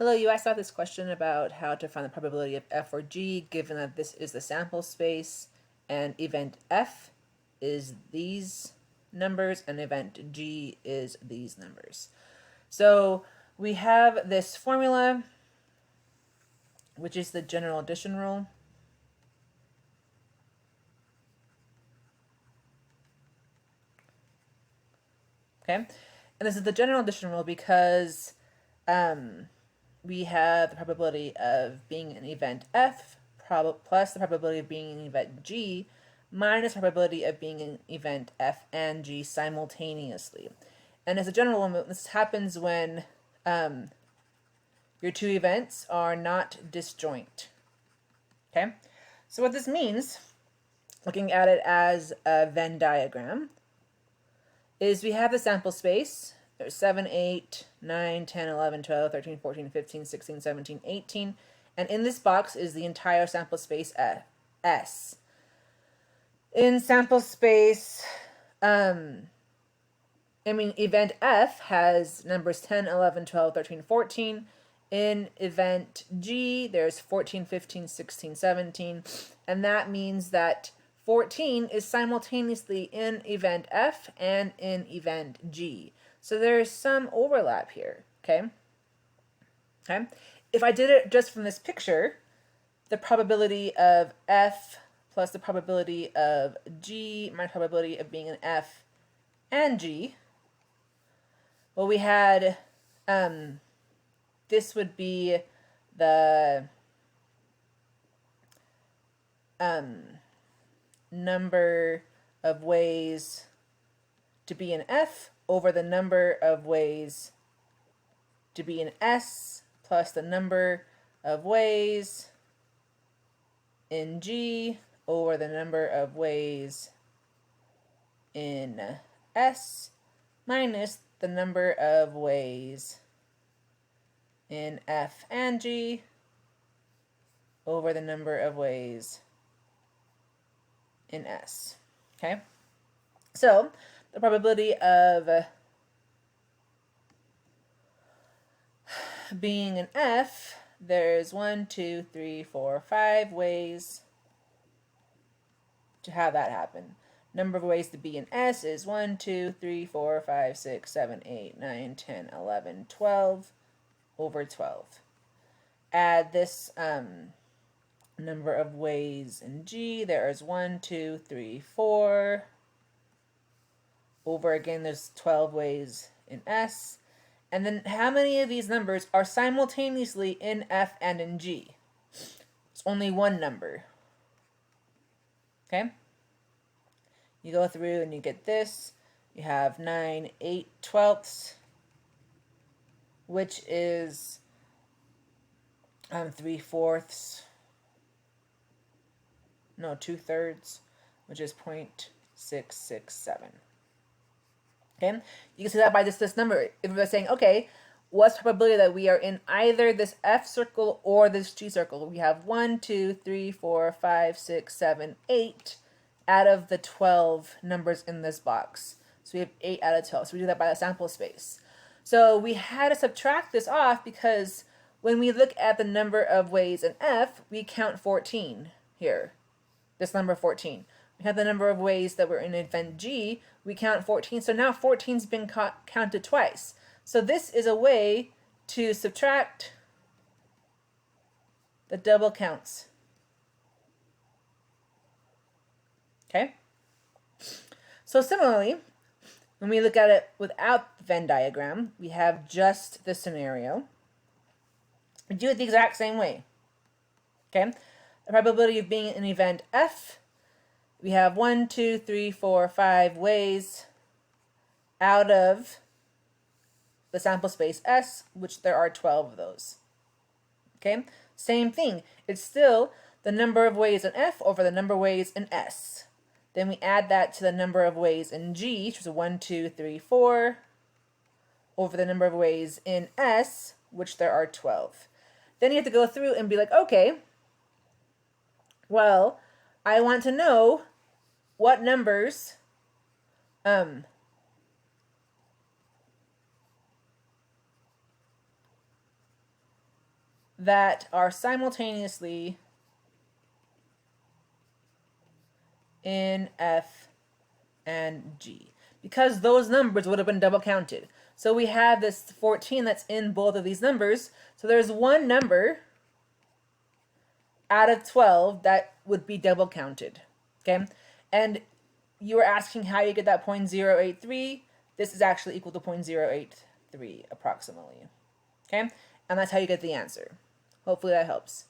Hello, you asked out this question about how to find the probability of f or g given that this is the sample space and event f is these numbers and event g is these numbers. So we have this formula, which is the general addition rule. Okay, and this is the general addition rule because we have the probability of being an event f plus the probability of being an event g minus probability of being an event f and g simultaneously. And as a general rule, this happens when your two events are not disjoint. Okay, so what this means, looking at it as a Venn diagram, is we have the sample space. There's 7, 8, 9, 10, 11, 12, 13, 14, 15, 16, 17, 18. And in this box is the entire sample space S. In sample space, event F has numbers 10, 11, 12, 13, 14. In event G, there's 14, 15, 16, 17. And that means that 14 is simultaneously in event F and in event G. So there's some overlap here, okay? Okay. If I did it just from this picture, the probability of F plus the probability of G, my probability of being an F and G, well, we had, this would be the number of ways to be an F over the number of ways to be an S plus the number of ways in G over the number of ways in S minus the number of ways in F and G over the number of ways in S. Okay? So the probability of being an F, there's 1, 2, 3, 4, 5 ways to have that happen. Number of ways to be an S is 1, 2, 3, 4, 5, 6, 7, 8, 9, 10, 11, 12 over 12. Add this number of ways in G. There is 1, 2, 3, 4 over, again, there's 12 ways in S. And then how many of these numbers are simultaneously in F and in G? It's only one number. Okay? You go through and you get this. You have 9, 8 twelfths, which is 3/4, no, 2/3, which is 0.667. Okay, you can see that by this number. If we're saying, okay, what's the probability that we are in either this F circle or this G circle? We have 1, 2, 3, 4, 5, 6, 7, 8 out of the 12 numbers in this box. So we have 8 out of 12. So we do that by the sample space. So we had to subtract this off because when we look at the number of ways in F, we count 14 here. This number 14. We have the number of ways that we're in event G, we count 14. So now 14's been counted twice. So this is a way to subtract the double counts. Okay? So similarly, when we look at it without the Venn diagram, we have just the scenario. We do it the exact same way. Okay? The probability of being an event F, we have 1, 2, 3, 4, 5 ways out of the sample space S, which there are 12 of those. Okay? Same thing. It's still the number of ways in F over the number of ways in S. Then we add that to the number of ways in G, which is 1, 2, 3, 4, over the number of ways in S, which there are 12. Then you have to go through and be like, okay, well, I want to know what numbers that are simultaneously in F and G, because those numbers would have been double counted. So we have this 14 that's in both of these numbers. So there's one number out of 12 that would be double counted. Okay? And you were asking how you get that 0.083. This is actually equal to 0.083 approximately. Okay? And that's how you get the answer. Hopefully that helps.